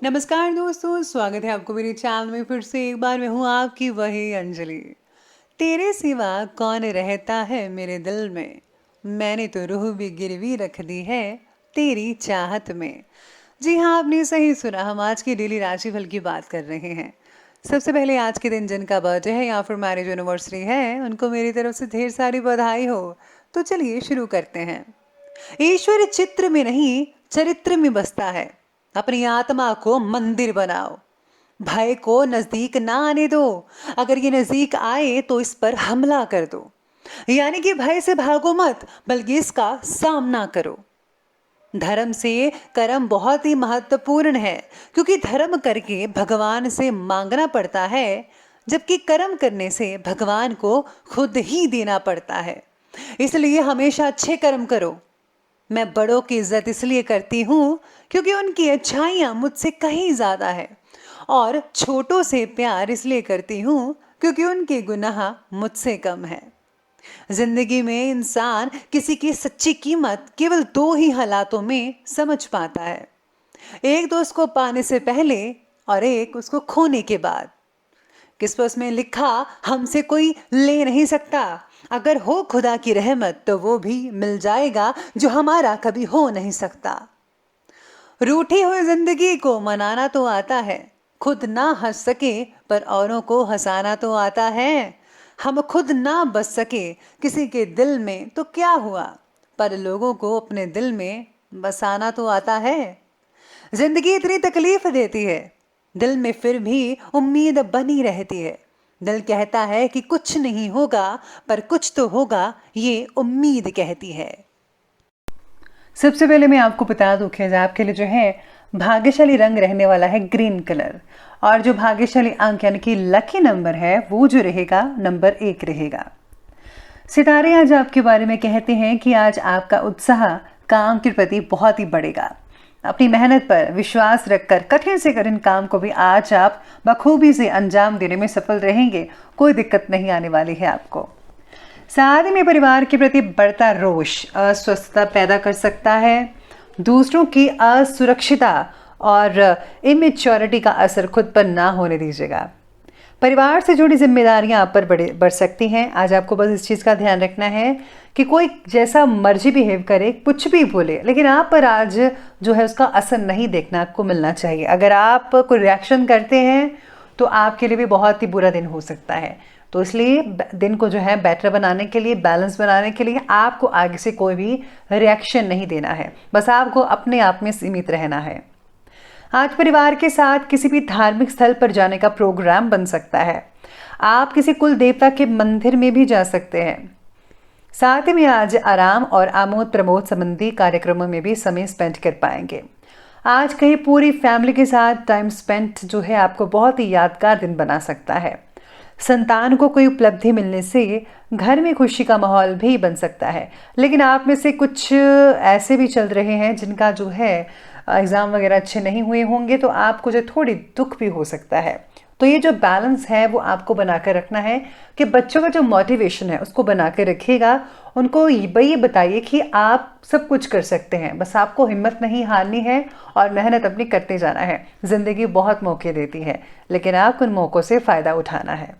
नमस्कार दोस्तों, स्वागत है आपको मेरे चैनल में फिर से एक बार। मैं हूँ आपकी वही अंजलि। तेरे सिवा कौन रहता है मेरे दिल में, मैंने तो रूह भी गिरवी रख दी है तेरी चाहत में। जी हाँ, आपने सही सुना। हम आज की डेली राशिफल की बात कर रहे हैं। सबसे पहले आज के दिन जिनका बर्थडे है या फिर मैरिज एनिवर्सरी है, उनको मेरी तरफ से ढेर सारी बधाई हो। तो चलिए शुरू करते हैं। ईश्वर चित्र में नहीं, चरित्र में बसता है। अपनी आत्मा को मंदिर बनाओ। भय को नजदीक ना आने दो। अगर ये नजदीक आए तो इस पर हमला कर दो। यानी कि भय से भागो मत, बल्कि इसका सामना करो। धर्म से कर्म बहुत ही महत्वपूर्ण है, क्योंकि धर्म करके भगवान से मांगना पड़ता है, जबकि कर्म करने से भगवान को खुद ही देना पड़ता है। इसलिए हमेशा अच्छे कर्म करो। मैं बड़ों की इज्जत इसलिए करती हूँ क्योंकि उनकी अच्छाइयाँ मुझसे कहीं ज़्यादा है, और छोटों से प्यार इसलिए करती हूँ क्योंकि उनके गुनाह मुझसे कम है। जिंदगी में इंसान किसी की सच्ची कीमत केवल दो ही हालातों में समझ पाता है। एक तो उसको पाने से पहले, और एक उसको खोने के बाद। किस पर उसमें लिखा, हमसे कोई ले नहीं सकता। अगर हो खुदा की रहमत तो वो भी मिल जाएगा जो हमारा कभी हो नहीं सकता। रूठी हुई जिंदगी को मनाना तो आता है, खुद ना हंस सके पर औरों को हंसाना तो आता है। हम खुद ना बस सके किसी के दिल में तो क्या हुआ, पर लोगों को अपने दिल में बसाना तो आता है। जिंदगी इतनी तकलीफ देती है, दिल में फिर भी उम्मीद बनी रहती है। दिल कहता है कि कुछ नहीं होगा, पर कुछ तो होगा, ये उम्मीद कहती है। सबसे पहले मैं आपको बता दूं कि आपके लिए जो है भाग्यशाली रंग रहने वाला है ग्रीन कलर, और जो भाग्यशाली अंक यानी कि लकी नंबर है वो जो रहेगा नंबर 1 रहेगा। सितारे आज आपके बारे में कहते हैं कि आज आपका उत्साह काम के प्रति बहुत ही बढ़ेगा। अपनी मेहनत पर विश्वास रखकर कठिन से कठिन काम को भी आज आप बखूबी से अंजाम देने में सफल रहेंगे। कोई दिक्कत नहीं आने वाली है आपको। साथ में परिवार के प्रति बढ़ता रोष अस्वस्थता पैदा कर सकता है। दूसरों की असुरक्षिता और इमेच्योरिटी का असर खुद पर ना होने दीजिएगा। परिवार से जुड़ी जिम्मेदारियां आप पर बढ़ सकती हैं। आज आपको बस इस चीज़ का ध्यान रखना है कि कोई जैसा मर्जी बिहेव करे, कुछ भी बोले, लेकिन आप पर आज जो है उसका असर नहीं देखना आपको मिलना चाहिए। अगर आप कोई रिएक्शन करते हैं तो आपके लिए भी बहुत ही बुरा दिन हो सकता है। तो इसलिए दिन को जो है बेटर बनाने के लिए, बैलेंस बनाने के लिए आपको आगे से कोई भी रिएक्शन नहीं देना है। बस आपको अपने आप में सीमित रहना है। आज परिवार के साथ किसी भी धार्मिक स्थल पर जाने का प्रोग्राम बन सकता है। आप किसी कुल देवता के मंदिर में भी जा सकते हैं। साथ ही में आज आराम और आमोद प्रमोद संबंधी कार्यक्रमों में भी समय स्पेंड कर पाएंगे। आज कहीं पूरी फैमिली के साथ टाइम स्पेंड जो है आपको बहुत ही यादगार दिन बना सकता है। संतान को कोई उपलब्धि मिलने से घर में खुशी का माहौल भी बन सकता है। लेकिन आप में से कुछ ऐसे भी चल रहे हैं जिनका जो है एग्ज़ाम वगैरह अच्छे नहीं हुए होंगे, तो आपको जो थोड़ी दुख भी हो सकता है। तो ये जो बैलेंस है वो आपको बना कर रखना है कि बच्चों का जो मोटिवेशन है उसको बना कर रखिएगा। उनको ये बताइए कि आप सब कुछ कर सकते हैं, बस आपको हिम्मत नहीं हारनी है और मेहनत अपनी करते जाना है। ज़िंदगी बहुत मौके देती है, लेकिन आपको उन मौक़ों से फ़ायदा उठाना है।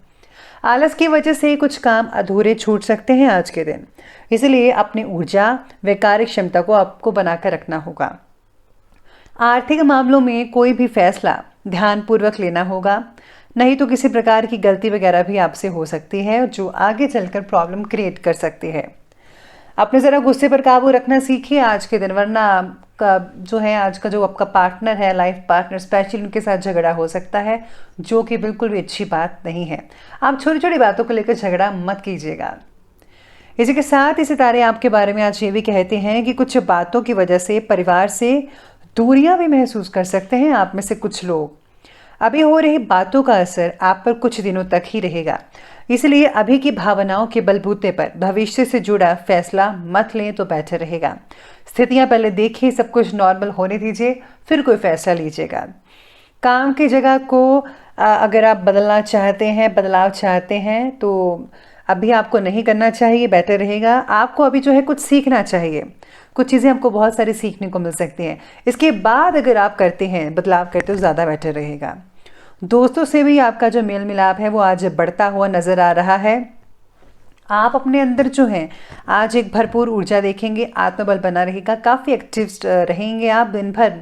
आलस की वजह से कुछ काम अधूरे छूट सकते हैं आज के दिन, इसलिए अपनी ऊर्जा व कार्य क्षमता को आपको बनाकर रखना होगा। आर्थिक मामलों में कोई भी फैसला ध्यानपूर्वक लेना होगा, नहीं तो किसी प्रकार की गलती वगैरह भी आपसे हो सकती है जो आगे चलकर प्रॉब्लम क्रिएट कर सकती है। अपने ज़रा गुस्से पर काबू रखना सीखिए आज के दिन, वरना का जो है आज का जो आपका पार्टनर है, लाइफ पार्टनर, स्पेशली उनके साथ झगड़ा हो सकता है, जो कि बिल्कुल भी अच्छी बात नहीं है। आप छोटी छोटी बातों को लेकर झगड़ा मत कीजिएगा। इसी के साथ ही सितारे आपके बारे में आज ये भी कहते हैं कि कुछ बातों की वजह से परिवार से दूरियां भी महसूस कर सकते हैं आप में से कुछ लोग। अभी हो रही बातों का असर आप पर कुछ दिनों तक ही रहेगा, इसलिए अभी की भावनाओं के बलबूते पर भविष्य से जुड़ा फैसला मत लें तो बेहतर रहेगा। स्थितियां पहले देखिए, सब कुछ नॉर्मल होने दीजिए, फिर कोई फैसला लीजिएगा। काम की जगह को अगर आप बदलना चाहते हैं, बदलाव चाहते हैं, तो अभी आपको नहीं करना चाहिए, बेटर रहेगा। आपको अभी जो है कुछ सीखना चाहिए, कुछ चीज़ें हमको बहुत सारी सीखने को मिल सकती हैं। इसके बाद अगर आप करते हैं, बदलाव करते हो, ज़्यादा बेटर रहेगा। दोस्तों से भी आपका जो मेल मिलाप है वो आज बढ़ता हुआ नज़र आ रहा है। आप अपने अंदर जो है आज एक भरपूर ऊर्जा देखेंगे, आत्मबल बना रहेगा, काफ़ी एक्टिव रहेंगे आप दिन भर।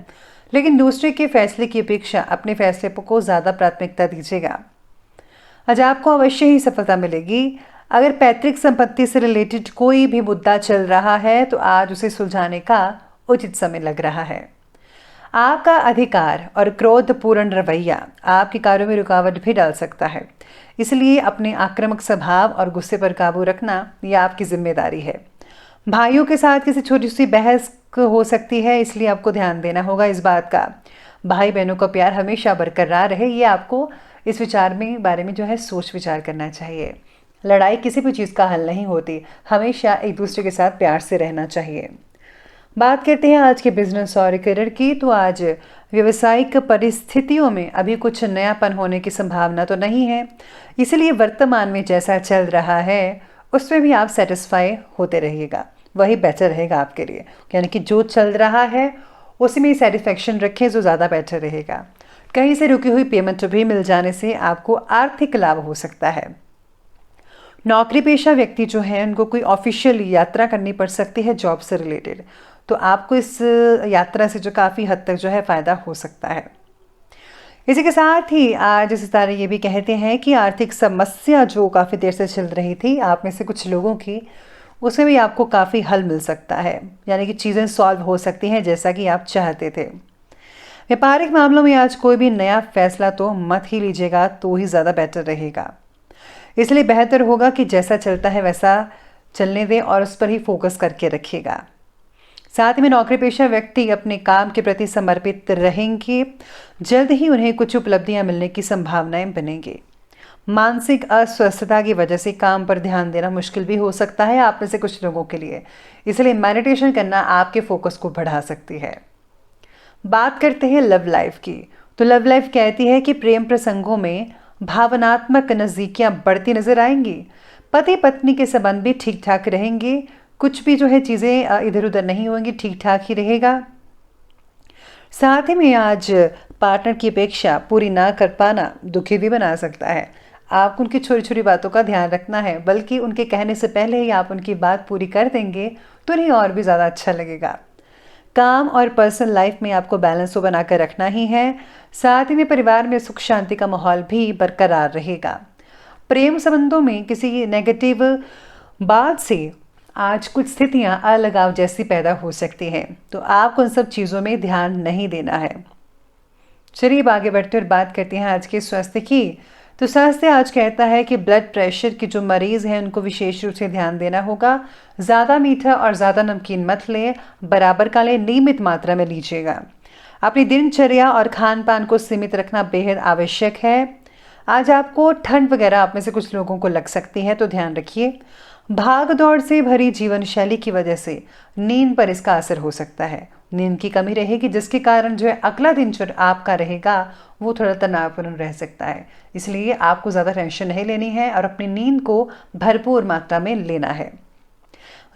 लेकिन दूसरे के फैसले की अपेक्षा अपने फैसले को ज़्यादा प्राथमिकता दीजिएगा। आज आपको अवश्य ही सफलता मिलेगी। अगर पैतृक संपत्ति से रिलेटेड कोई भी मुद्दा चल रहा है तो आज उसे सुलझाने का उचित समय लग रहा है। आपका अधिकार और क्रोधपूर्ण रवैया आपके कार्यों में रुकावट भी डाल सकता है, इसलिए अपने आक्रामक स्वभाव और गुस्से पर काबू रखना यह आपकी जिम्मेदारी है। भाइयों के साथ किसी छोटी सी बहस हो सकती है, इसलिए आपको ध्यान देना होगा इस बात का। भाई बहनों का प्यार हमेशा बरकरार रहे, ये आपको इस विचार में बारे में जो है सोच विचार करना चाहिए। लड़ाई किसी भी चीज़ का हल नहीं होती, हमेशा एक दूसरे के साथ प्यार से रहना चाहिए। बात करते हैं आज के बिजनेस और करियर की, तो आज व्यवसायिक परिस्थितियों में अभी कुछ नयापन होने की संभावना तो नहीं है, इसलिए वर्तमान में जैसा चल रहा है उसमें भी आप सेटिस्फाई होते रहिएगा, वही बेटर रहेगा आपके लिए। यानी कि जो चल रहा है उसी में सेटिस्फेक्शन रखें, जो ज़्यादा बेटर रहेगा। कहीं से रुकी हुई पेमेंट भी मिल जाने से आपको आर्थिक लाभ हो सकता है। नौकरी पेशा व्यक्ति जो है उनको कोई ऑफिशियल यात्रा करनी पड़ सकती है जॉब से रिलेटेड, तो आपको इस यात्रा से जो काफ़ी हद तक जो है फ़ायदा हो सकता है। इसी के साथ ही आज सितारे ये भी कहते हैं कि आर्थिक समस्या जो काफ़ी देर से चल रही थी आप में से कुछ लोगों की, उसमें भी आपको काफ़ी हल मिल सकता है, यानी कि चीज़ें सॉल्व हो सकती हैं जैसा कि आप चाहते थे। व्यापारिक मामलों में आज कोई भी नया फैसला तो मत ही लीजिएगा, तो ही ज़्यादा बेटर रहेगा। इसलिए बेहतर होगा कि जैसा चलता है वैसा चलने दें और उस पर ही फोकस करके रखिएगा। साथ में नौकरी पेशा व्यक्ति अपने काम के प्रति समर्पित रहेंगे, जल्द ही उन्हें कुछ उपलब्धियां मिलने की संभावनाएं बनेंगी। मानसिक अस्वस्थता की वजह से काम पर ध्यान देना मुश्किल भी हो सकता है आप में से कुछ लोगों के लिए, इसलिए मेडिटेशन करना आपके फोकस को बढ़ा सकती है। बात करते हैं लव लाइफ की, तो लव लाइफ कहती है कि प्रेम प्रसंगों में भावनात्मक नज़दीकियां बढ़ती नजर आएंगी। पति पत्नी के संबंध भी ठीक ठाक रहेंगे, कुछ भी जो है चीज़ें इधर उधर नहीं होंगी, ठीक ठाक ही रहेगा। साथ ही में आज पार्टनर की अपेक्षा पूरी ना कर पाना दुखी भी बना सकता है। आपको उनकी छोटी छोटी बातों का ध्यान रखना है, बल्कि उनके कहने से पहले ही आप उनकी बात पूरी कर देंगे तो उन्हें और भी ज़्यादा अच्छा लगेगा। काम और पर्सनल लाइफ में आपको बैलेंस तो बनाकर रखना ही है। साथ ही में परिवार में सुख शांति का माहौल भी बरकरार रहेगा। प्रेम संबंधों में किसी नेगेटिव बात से आज कुछ स्थितियां अलगाव जैसी पैदा हो सकती हैं, तो आपको उन सब चीज़ों में ध्यान नहीं देना है। चलिए अब आगे बढ़ते और बात करते हैं आज के स्वास्थ्य की। तो स्वास्थ्य आज कहता है कि ब्लड प्रेशर के जो मरीज़ हैं उनको विशेष रूप से ध्यान देना होगा। ज़्यादा मीठा और ज़्यादा नमकीन मत लें, बराबर का लें, नियमित मात्रा में लीजिएगा। अपनी दिनचर्या और खान पान को सीमित रखना बेहद आवश्यक है। आज आपको ठंड वगैरह आप में से कुछ लोगों को लग सकती है, तो ध्यान रखिए। भाग दौड़ से भरी जीवन शैली की वजह से नींद पर इसका असर हो सकता है। नींद की कमी रहेगी, जिसके कारण जो है अगला दिन जो आपका रहेगा वो थोड़ा तनावपूर्ण रह सकता है। इसलिए आपको ज़्यादा टेंशन नहीं लेनी है और अपनी नींद को भरपूर मात्रा में लेना है।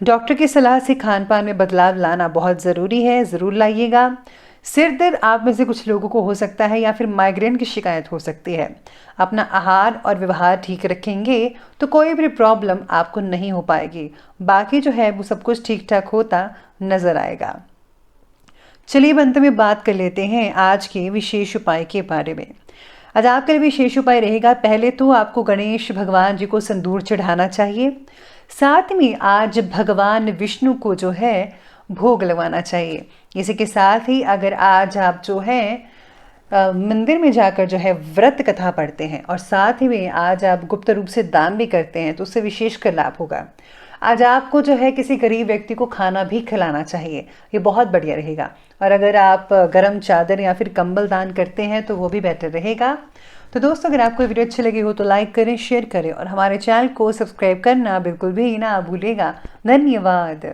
डॉक्टर की सलाह से खान पान में बदलाव लाना बहुत ज़रूरी है, ज़रूर लाइएगा। सिर दर्द आप में से कुछ लोगों को हो सकता है या फिर माइग्रेन की शिकायत हो सकती है। अपना आहार और व्यवहार ठीक रखेंगे तो कोई भी प्रॉब्लम आपको नहीं हो पाएगी। बाकी जो है वो सब कुछ ठीक ठाक होता नजर आएगा। चलिए अंत में बात कर लेते हैं आज के विशेष उपाय के बारे में। आज आपके लिए विशेष उपाय रहेगा, पहले तो आपको गणेश भगवान जी को सिंदूर चढ़ाना चाहिए। साथ में आज भगवान विष्णु को जो है भोग लगवाना चाहिए। इसी के साथ ही अगर आज आप जो है मंदिर में जाकर जो है व्रत कथा पढ़ते हैं और साथ ही में आज आप गुप्त रूप से दान भी करते हैं तो उससे विशेष कर लाभ होगा। आज आपको जो है किसी गरीब व्यक्ति को खाना भी खिलाना चाहिए, ये बहुत बढ़िया रहेगा। और अगर आप गर्म चादर या फिर कंबल दान करते हैं तो वो भी बेटर रहेगा। तो दोस्तों अगर आपको वीडियो अच्छी लगी हो तो लाइक करें, शेयर करें और हमारे चैनल को सब्सक्राइब करना बिल्कुल भी ना भूलेगा। धन्यवाद।